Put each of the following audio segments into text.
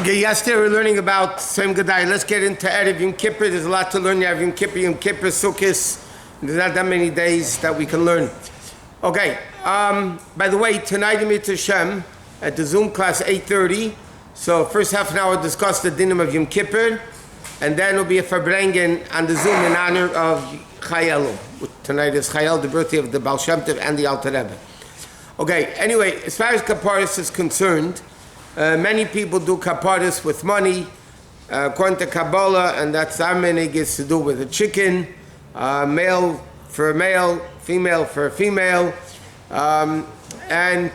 Okay, yesterday we were learning about Shem Gadai. Let's get into Erev Yom Kippur. There's a lot to learn. You have Yom Kippur, Sukkot. There's not that many days that we can learn. Okay, by the way, tonight in Mitzvah Shem, at the Zoom class, 8:30. So first half an hour discuss the dinim of Yom Kippur, and then will be a Farbrengen on the Zoom in honor of Chayelu. Tonight is Chayel, the birthday of the Baal Shem Tov and the Alter Rebbe. Okay, anyway, as far as Kapparis is concerned, many people do Kapparis with money, according to Kabbalah, and that's our minig is to do with a chicken, male for a male, female for a female, and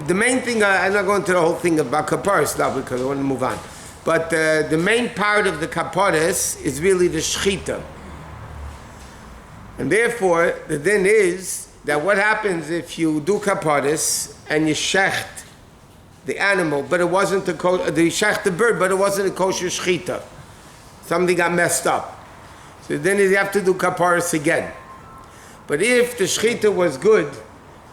the main thing, I'm not going to the whole thing about Kapparis now because I want to move on, but the main part of the Kapparis is really the Shechita. And therefore, the din is that what happens if you do Kapparis and you shecht the animal, but it wasn't the shecht the bird, but it wasn't a kosher shechita. Something got messed up. So then you have to do Kapparis again. But if the shechita was good,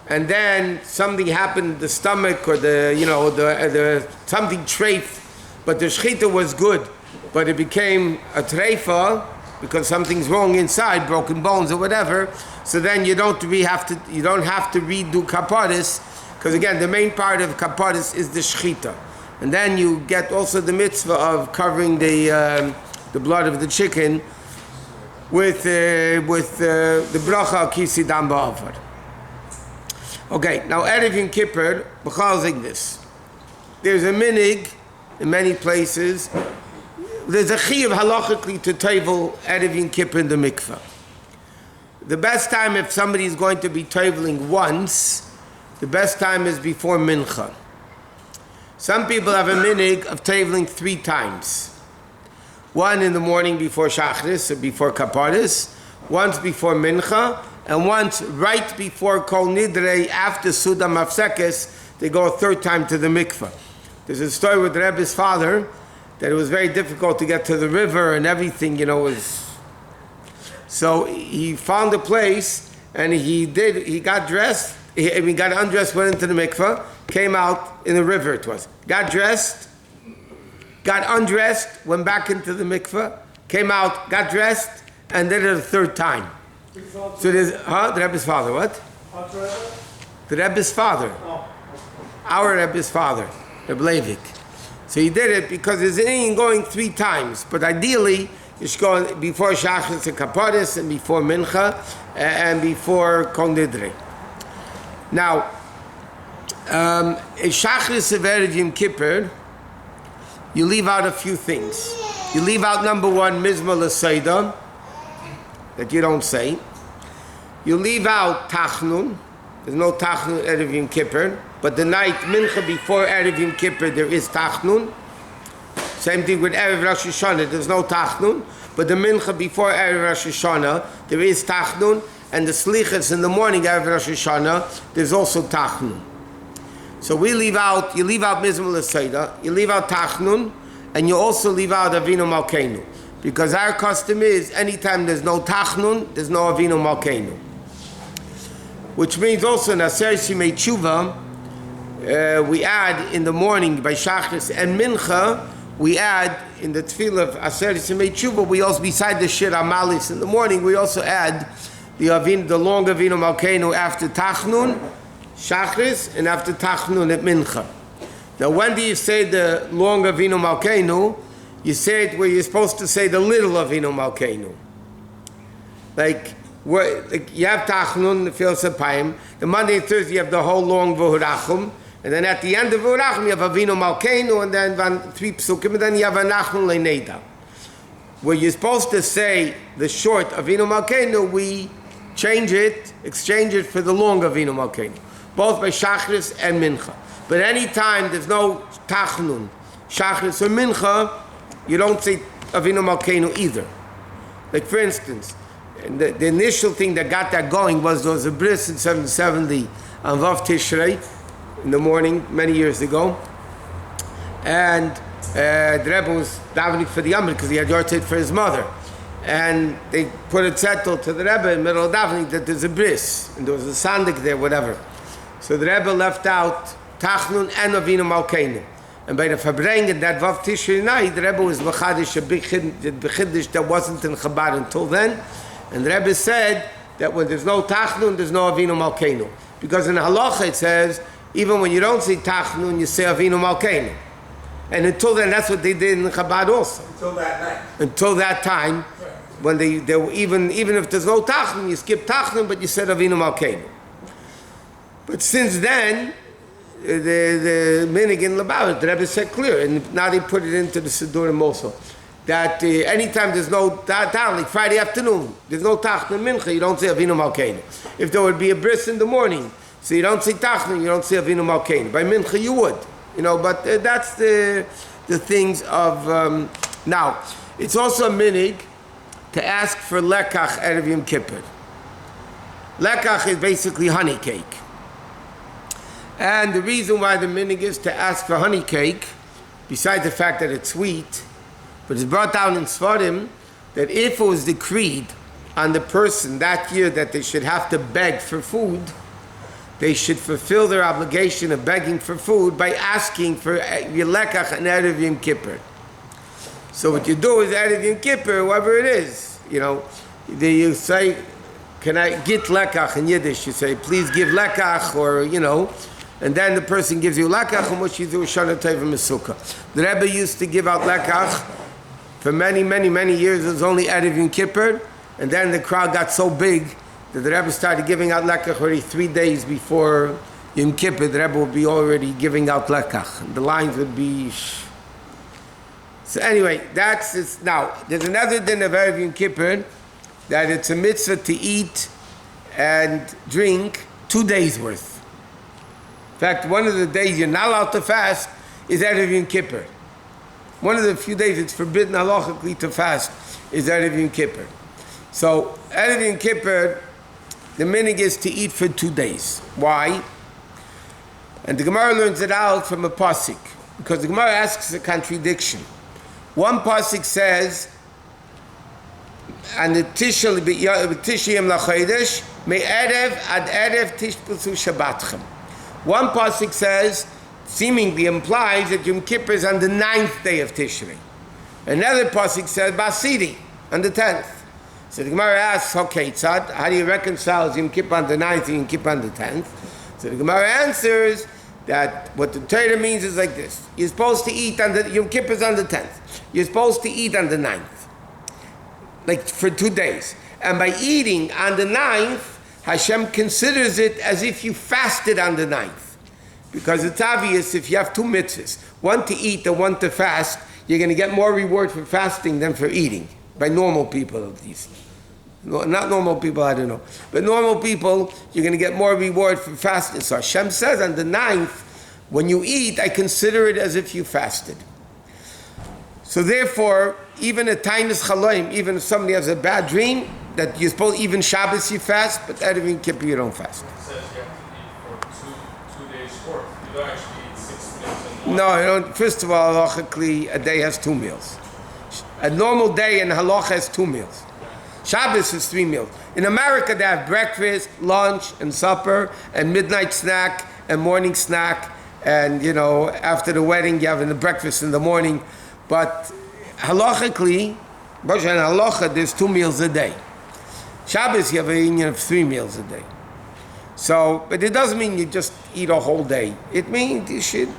and then something happened in the stomach or the something treif, but the shechita was good, but it became a treifa because something's wrong inside, broken bones or whatever. So then you don't have to redo Kapparis, because again the main part of Kapparis is the shechita, and then you get also the mitzvah of covering the blood of the chicken with the bracha kisi dam ba'avar. Okay, now Erev Yom Kippur, b'chal this. There's a minig in many places. There's a chiyuv halachically to tevel Erev Yom Kippur in the mikveh. The best time if somebody is going to be teveling once, the best time is before mincha. Some people have a minig of teveling 3 times. One in the morning before shachris or before kapparis, once before mincha, and once right before kol nidrei after suda mafsekes, they go a 3rd time to the mikveh. There's a story with Rebbe's father that it was very difficult to get to the river and everything, so he found a place and he got dressed, he got undressed, went into the mikveh, came out in the river it was. Got dressed, got undressed, went back into the mikveh, came out, got dressed, and did it a 3rd time. So there's, the Rebbe's father, what? The Rebbe's father. Our Rebbe's father, Rebbe Leivik. So he did it because there's an Indian going 3 times, but ideally you should go before Shachris and Kapparis and before Mincha and before Kol Nidrei. Now, in Shachris of Erev Yom Kippur, you leave out a few things. You leave out number 1, Mizmor L'Seida, that you don't say. You leave out Tachnun. There's no Tachnun Erev Yom Kippur. But the night Mincha before Erev Yom Kippur, there is Tachnun. Same thing with Erev Rosh Hashanah, there's no Tachnun. But the Mincha before Erev Rosh Hashanah, there is Tachnun. And the Slichas in the morning, Erev Rosh Hashanah, there's also Tachnun. So you leave out Mizmor L'Seida, you leave out Tachnun, and you also leave out Avinu Malkeinu. Because our custom is, anytime there's no Tachnun, there's no Avinu Malkeinu. Which means also in Aser Shimei Tshuva, we add in the morning by Shachris and Mincha, we add in the tefillah of Aser Shimei Tshuva, we also, beside the Shir Amalis in the morning, we also add the long Avinu Malkeinu after Tachnun, Shachris, and after Tachnun at Mincha. Now when do you say the long Avinu Malkeinu? You say it where you're supposed to say the little Avinu Malkeinu. Like you have Tachnun, the Fil Sapayim, the Monday and Thursday you have the whole long V'hurachum, and then at the end of V'hurachum you have Avinu Malkeinu, and then 3 psukim, and then you have Anachnu Le'neda. Where you're supposed to say the short Avinu Malkeinu, we exchange it for the long Avinu Malkeinu, both by Shachris and Mincha. But anytime there's no Tachnun, Shachris or Mincha, you don't say Avinu Malkeinu either. Like for instance, the initial thing that got that going was there was a bris in 770 on Vav Tishrei in the morning many years ago, and the Rebbe was davening for the Yom because he had yortzeit for his mother, and they put a zettel to the Rebbe in the middle of davening that there's a bris and there was a sandik there, whatever. So the Rebbe left out Tachnun and Avinu Malkeinu. And by the Fabrengen, that Vav Tishrei night, the Rebbe was Machadish, a big Chiddush that wasn't in Chabad until then. And the Rebbe said that when there's no Tachnun, there's no Avinu Malkeinu. Because in Halacha it says, even when you don't say Tachnun, you say Avinu Malkeinu. And until then, that's what they did in Chabad also. Until that night. Until that time, when they were even if there's no Tachnun, you skip Tachnun, but you said Avinu Malkeinu. But since then, the minig in Lubavitch, the Rebbe said clear, and now they put it into the Sidurim also, that anytime there's no Tachnun, like Friday afternoon, there's no Tachnun Mincha, you don't say Avinu Malkeinu. If there would be a bris in the morning, so you don't say Tachnun, you don't say Avinu Malkeinu. By Mincha you would, but that's the things of, now, it's also a minig to ask for lekach erev Yom Kippur. Lekach is basically honey cake. And the reason why the minig is to ask for honey cake, besides the fact that it's sweet, but it's brought down in Sfarim that if it was decreed on the person that year that they should have to beg for food, they should fulfill their obligation of begging for food by asking for lekach and erev Yom Kippur. So what you do is erev Yom Kippur, whoever it is, you say, can I get lekach in Yiddish? You say, please give lekach, or and then the person gives you lekach, and what you do is shana teva mesukah. The Rebbe used to give out lekach for many, many, many years. It was only erev Yom Kippur, and then the crowd got so big that the Rebbe started giving out lekach already 3 days before Yom Kippur. The Rebbe would be already giving out lekach, and the lines would be. So anyway, that's it. Now there's another din of erev Yom Kippur, that it's a mitzvah to eat and drink 2 days worth. In fact, one of the days you're not allowed to fast is Erev Yom Kippur. One of the few days it's forbidden halachically to fast is Erev Yom Kippur. So Erev Yom Kippur, the minig is to eat for 2 days. Why? And the Gemara learns it out from a pasuk, because the Gemara asks a contradiction. One pasuk says, and the Tishel Tishiyim LaChodesh me'erev ad erev tishpusu Shabbatchem. One pasuk says, seemingly implies that Yom Kippur is on the 9th day of Tishrei. Another pasuk says Basidi on the 10th. So the Gemara asks, okay, Tzad, how do you reconcile Yom Kippur on the 9th and Yom Kippur on the 10th? So the Gemara answers that what the Torah means is like this: you're supposed to eat on the Yom Kippur's on the 10th. You're supposed to eat on the 9th. Like for 2 days. And by eating on the 9th, Hashem considers it as if you fasted on the 9th. Because it's obvious if you have 2 mitzvahs, one to eat and one to fast, you're going to get more reward for fasting than for eating. By normal people at least. Not normal people, I don't know. But normal people, you're going to get more reward for fasting. So Hashem says on the 9th, when you eat, I consider it as if you fasted. So therefore, even a tainus chaloim, even if somebody has a bad dream, that you're supposed, even Shabbos you fast, but Erev Yom Kippur you don't fast. It says you have to eat for two days worth. You don't actually eat 6 meals in one. No, you don't. First of all, halachically, a day has 2 meals. A normal day in halacha has 2 meals. Shabbos is 3 meals. In America, they have breakfast, lunch, and supper, and midnight snack, and morning snack, and after the wedding, you have the breakfast in the morning. But halachically, halacha, there's 2 meals a day. Shabbos, you have a union of 3 meals a day. So, but it doesn't mean you just eat a whole day. It means you should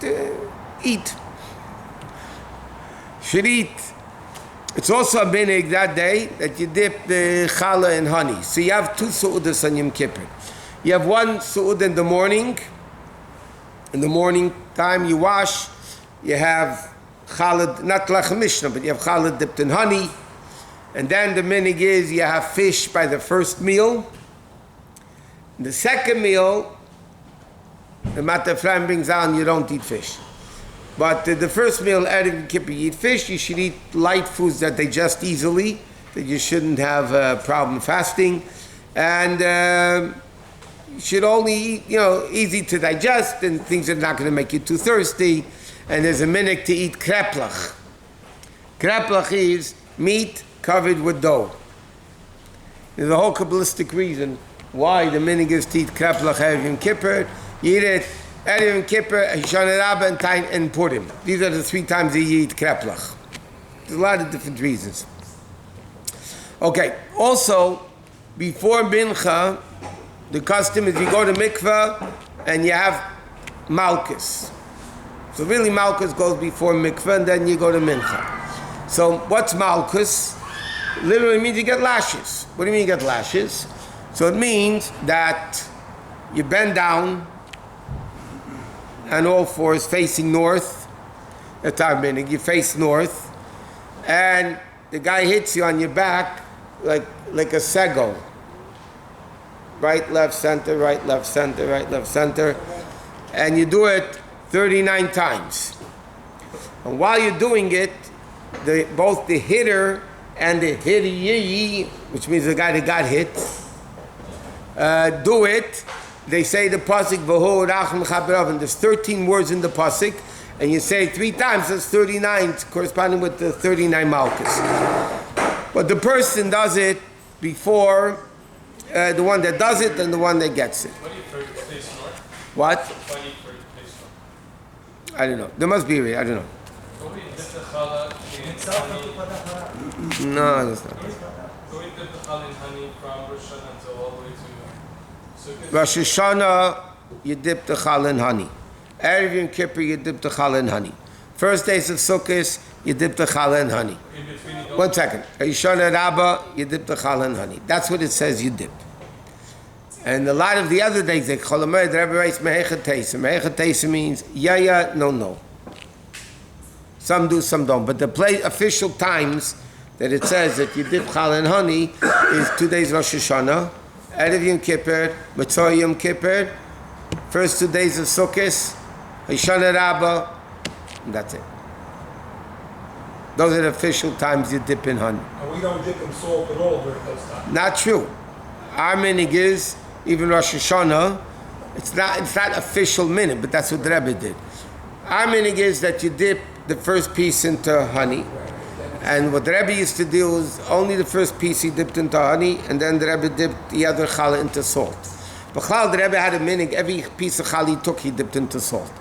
eat. Should eat. It's also a minig that day that you dip the challah in honey. So you have 2 su'udas on Yom Kippur. You have 1 su'ud in the morning. In the morning time you wash. You have challah, not like a mishnah, but you have challah dipped in honey. And then the minig is you have fish by the first meal. The second meal, the Matar Ephraim brings down, you don't eat fish. But the first meal, Erev Yom Kippur, you eat fish. You should eat light foods that digest easily, that you shouldn't have a problem fasting. And you should only eat, easy to digest, and things that are not going to make you too thirsty. And there's a minig to eat kreplach. Kreplach is meat covered with dough. There's a whole Kabbalistic reason why the minig is to eat kreplach Erev Yom Kippur. You eat it, Erev Kippur, Hoshana Rabbah, and Purim. These are the 3 times that you eat kreplach. There's a lot of different reasons. Okay, also, before Mincha, the custom is you go to mikveh and you have malchus. So really malchus goes before mikveh and then you go to Mincha. So what's malchus? Literally means you get lashes. What do you mean you get lashes? So it means that you bend down and all fours facing north. That's our meaning. You face north and the guy hits you on your back like a sego. Right, left, center, right, left, center, right, left, center. And you do it 39 times. And while you're doing it, both the hitter and the hittee, which means the guy that got hit, do it. They say the pasuk v'hu racham chaberav, and there's 13 words in the pasuk, and you say it 3 times. That's 39, corresponding with the 39 malchus. But the person does it before the one that does it and the one that gets it. What do you face north? What? Why do you face north? I don't know. There must be a way. I don't know. Go eat the challah in honey. No, that's not. Go eat the challah in honey from Rosh Hashanah until all the way to Sukkot. Rosh Hashanah, you dip the challah in honey. Erev Yom Kippur, you dip the challah in honey. First days of Sukkot, you dip the challah in honey. In between, you don't. 1 second. Hoshana Rabbah, you dip the challah in honey. That's what it says you dip. And a lot of the other days, they call them, the Rabbi writes Mehechet Teisa. Mehechet Teisa means yeah, no. Some do, some don't. But the official times that it says that you dip challah in honey is 2 days Rosh Hashanah, Erev Yom Kippur, Matzah Yom Kippur, first 2 days of Sukkot, Hoshana Rabbah, and that's it. Those are the official times you dip in honey. And we don't dip in salt at all during those times. Not true. Our minhag is, even Rosh Hashanah, it's not official minhag, but that's what the Rabbi did. Our minhag is that you dip the first piece into honey. And what the Rabbi used to do was only the first piece he dipped into honey, and then the Rabbi dipped the other challah into salt. But the Rabbi had a minhag, every piece of challah he took, he dipped into salt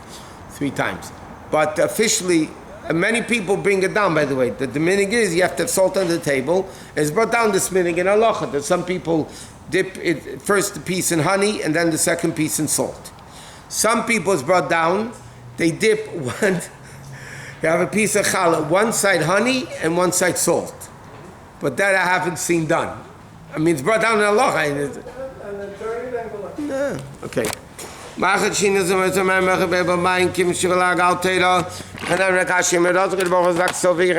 3 times. But officially, many people bring it down, by the way. The minhag is you have to have salt on the table. It's brought down this minhag in Halacha that some people dip it first the piece in honey and then the second piece in salt. Some people it's brought down, they dip one, you have a piece of challah, one side honey and one side salt. But that I haven't seen done. I mean, it's brought down in Halacha. And then turn it and go like Yeah, okay. Machet Shina Zimmer Zimmer Mechebe B'Mayim Kim Shirlag Al Teira. And then Rekashim Eroz Gedboch Zak Sovi